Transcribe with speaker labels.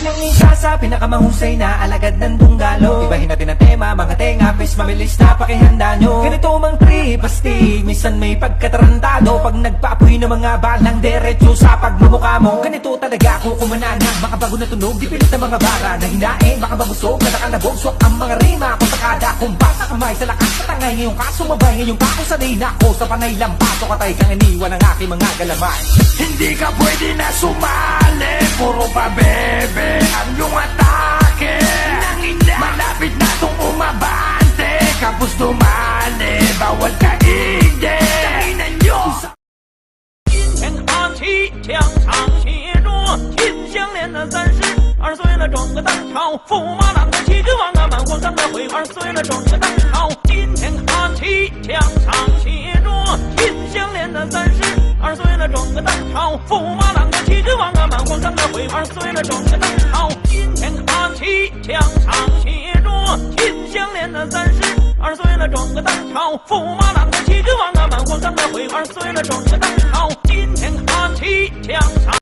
Speaker 1: ng isa sa pinakamahusay na alagad ng dunggalo. Ibahin natin ang tema, mga tenga, pes mamilis na pakihanda nyo. Ganito mang trip, astig, minsan may pagkatarantado. Pag nagpaapoy ng mga balang diretso sa pagmumukha mo. Ganito talaga ako kumanana, makabago na tunog, di pilit na mga bara na hinain, baka mabusog, natakalabog, swak ang mga rima ko sa kada kumpas. Kamay sa lakas, patangay ngayong kasumabay, ngayong kako sanay na ako sa panay lampaso, katay kang iniwan ng aking mga galaman. Hindi ka pwede na sumali, puro pa bebe ang iyong atake. Malapit na itong umabante, kapos dumali, bawal ka hindi. Tanginan nyo!
Speaker 2: 天阿七墙上写着秦香莲的32岁了，整个当朝驸马郎的旗帜王啊，满皇上的徽2岁了，整个当朝。今天阿七墙上写着秦香莲的32岁了，整个当朝驸马郎的旗帜王啊，满皇上的徽2岁了，整个当朝。今天阿七墙上写着秦香莲的32岁了，整个当朝驸马郎的旗帜王啊，满皇上的徽2岁了，整个当朝。今天阿七墙上